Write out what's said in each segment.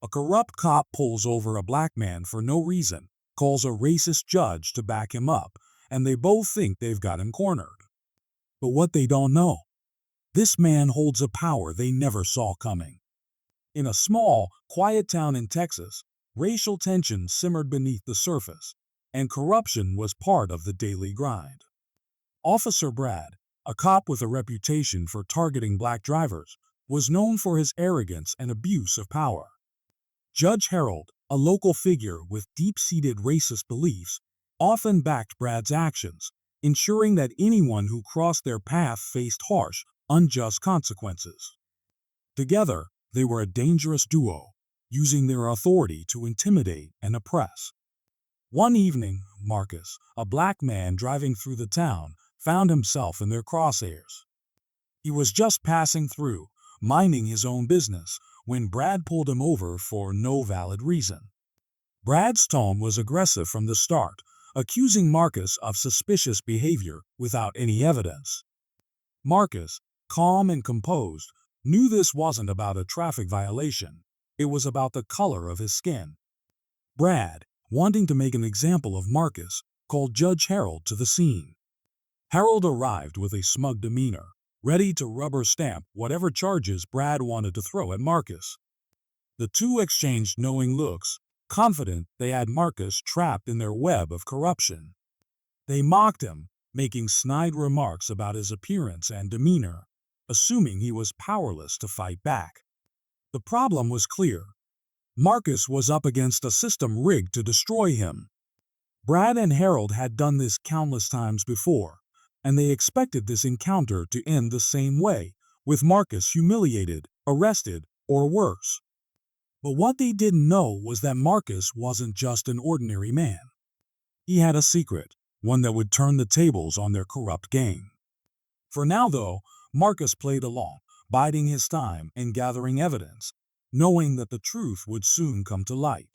A corrupt cop pulls over a black man for no reason, calls a racist judge to back him up, and they both think they've got him cornered. But what they don't know, this man holds a power they never saw coming. In a small, quiet town in Texas, racial tension simmered beneath the surface, and corruption was part of the daily grind. Officer Brad, a cop with a reputation for targeting black drivers, was known for his arrogance and abuse of power. Judge Harold, a local figure with deep-seated racist beliefs, often backed Brad's actions, ensuring that anyone who crossed their path faced harsh, unjust consequences. Together, they were a dangerous duo, using their authority to intimidate and oppress. One evening, Marcus, a black man driving through the town, found himself in their crosshairs. He was just passing through, minding his own business, when Brad pulled him over for no valid reason. Brad's tone was aggressive from the start, accusing Marcus of suspicious behavior without any evidence. Marcus, calm and composed, knew this wasn't about a traffic violation. It was about the color of his skin. Brad, wanting to make an example of Marcus, called Judge Harold to the scene. Harold arrived with a smug demeanor, ready to rubber stamp whatever charges Brad wanted to throw at Marcus. The two exchanged knowing looks, confident they had Marcus trapped in their web of corruption. They mocked him, making snide remarks about his appearance and demeanor, assuming he was powerless to fight back. The problem was clear. Marcus was up against a system rigged to destroy him. Brad and Harold had done this countless times before, and they expected this encounter to end the same way, with Marcus humiliated, arrested, or worse. But what they didn't know was that Marcus wasn't just an ordinary man. He had a secret, one that would turn the tables on their corrupt gang. For now, though, Marcus played along, biding his time and gathering evidence, knowing that the truth would soon come to light.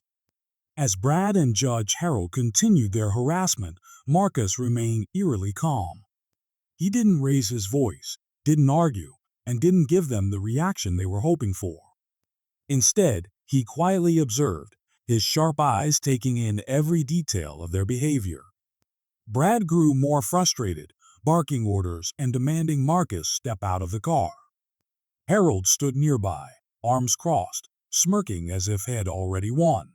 As Brad and Judge Harold continued their harassment, Marcus remained eerily calm. He didn't raise his voice, didn't argue, and didn't give them the reaction they were hoping for. Instead, he quietly observed, his sharp eyes taking in every detail of their behavior. Brad grew more frustrated, barking orders and demanding Marcus step out of the car. Harold stood nearby, arms crossed, smirking as if he had already won.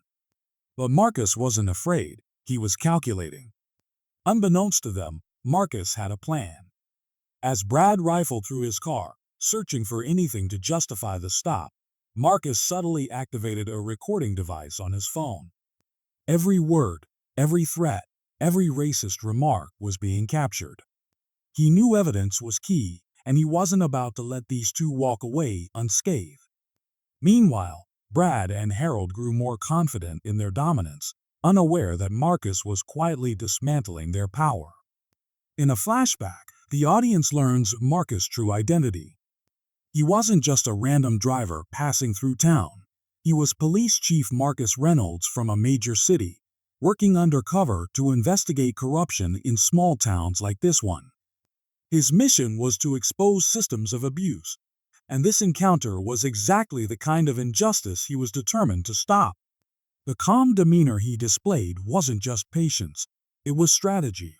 But Marcus wasn't afraid, he was calculating. Unbeknownst to them, Marcus had a plan. As Brad rifled through his car, searching for anything to justify the stop, Marcus subtly activated a recording device on his phone. Every word, every threat, every racist remark was being captured. He knew evidence was key, and he wasn't about to let these two walk away unscathed. Meanwhile, Brad and Harold grew more confident in their dominance, unaware that Marcus was quietly dismantling their power. In a flashback, the audience learns Marcus' true identity. He wasn't just a random driver passing through town. He was Police Chief Marcus Reynolds from a major city, working undercover to investigate corruption in small towns like this one. His mission was to expose systems of abuse, and this encounter was exactly the kind of injustice he was determined to stop. The calm demeanor he displayed wasn't just patience, it was strategy.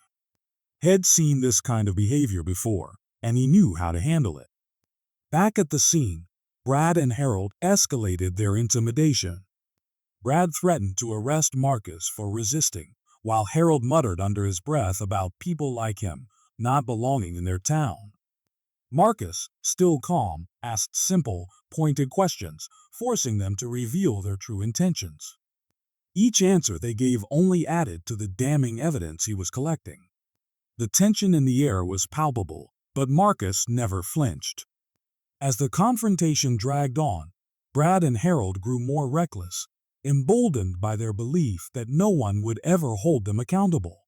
He'd seen this kind of behavior before, and he knew how to handle it. Back at the scene, Brad and Harold escalated their intimidation. Brad threatened to arrest Marcus for resisting, while Harold muttered under his breath about people like him not belonging in their town. Marcus, still calm, asked simple, pointed questions, forcing them to reveal their true intentions. Each answer they gave only added to the damning evidence he was collecting. The tension in the air was palpable, but Marcus never flinched. As the confrontation dragged on, Brad and Harold grew more reckless, emboldened by their belief that no one would ever hold them accountable.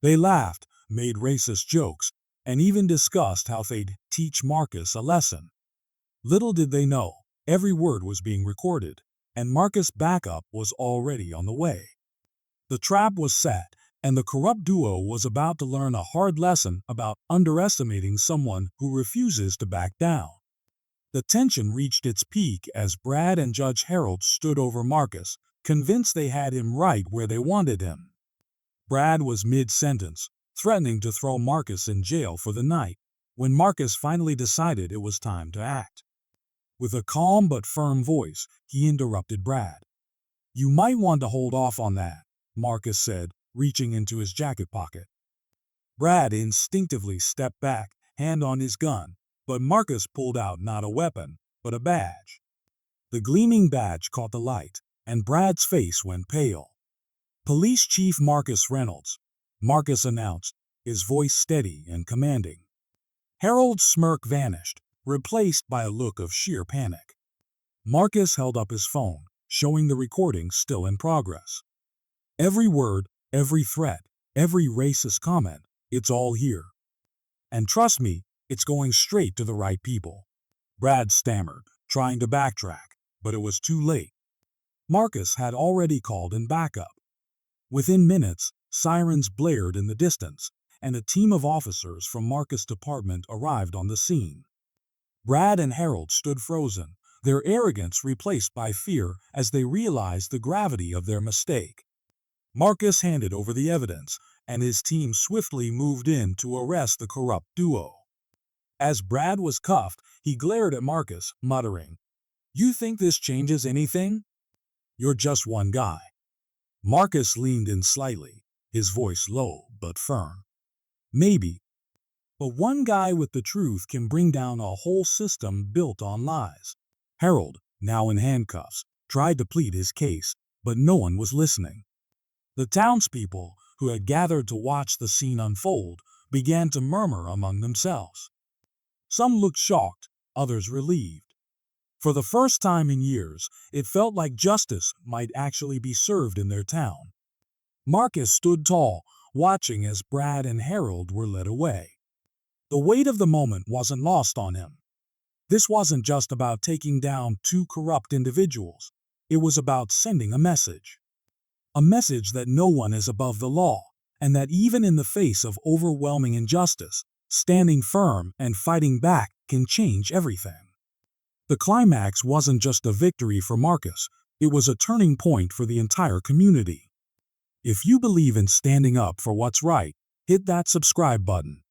They laughed, made racist jokes, and even discussed how they'd teach Marcus a lesson. Little did they know, every word was being recorded, and Marcus' backup was already on the way. The trap was set, and the corrupt duo was about to learn a hard lesson about underestimating someone who refuses to back down. The tension reached its peak as Brad and Judge Harold stood over Marcus, convinced they had him right where they wanted him. Brad was mid-sentence, threatening to throw Marcus in jail for the night, when Marcus finally decided it was time to act. With a calm but firm voice, he interrupted Brad. "You might want to hold off on that," Marcus said, reaching into his jacket pocket. Brad instinctively stepped back, hand on his gun, but Marcus pulled out not a weapon, but a badge. The gleaming badge caught the light, and Brad's face went pale. "Police Chief Marcus Reynolds," Marcus announced, his voice steady and commanding. Harold's smirk vanished, replaced by a look of sheer panic. Marcus held up his phone, showing the recording still in progress. "Every word, every threat, every racist comment, it's all here. And trust me, it's going straight to the right people." Brad stammered, trying to backtrack, but it was too late. Marcus had already called in backup. Within minutes, sirens blared in the distance, and a team of officers from Marcus' department arrived on the scene. Brad and Harold stood frozen, their arrogance replaced by fear as they realized the gravity of their mistake. Marcus handed over the evidence, and his team swiftly moved in to arrest the corrupt duo. As Brad was cuffed, he glared at Marcus, muttering, "You think this changes anything? You're just one guy." Marcus leaned in slightly, his voice low but firm. "Maybe. But one guy with the truth can bring down a whole system built on lies." Harold, now in handcuffs, tried to plead his case, but no one was listening. The townspeople, who had gathered to watch the scene unfold, began to murmur among themselves. Some looked shocked, others relieved. For the first time in years, it felt like justice might actually be served in their town. Marcus stood tall, watching as Brad and Harold were led away. The weight of the moment wasn't lost on him. This wasn't just about taking down two corrupt individuals. It was about sending a message. A message that no one is above the law, and that even in the face of overwhelming injustice, standing firm and fighting back can change everything. The climax wasn't just a victory for Marcus, it was a turning point for the entire community. If you believe in standing up for what's right, hit that subscribe button.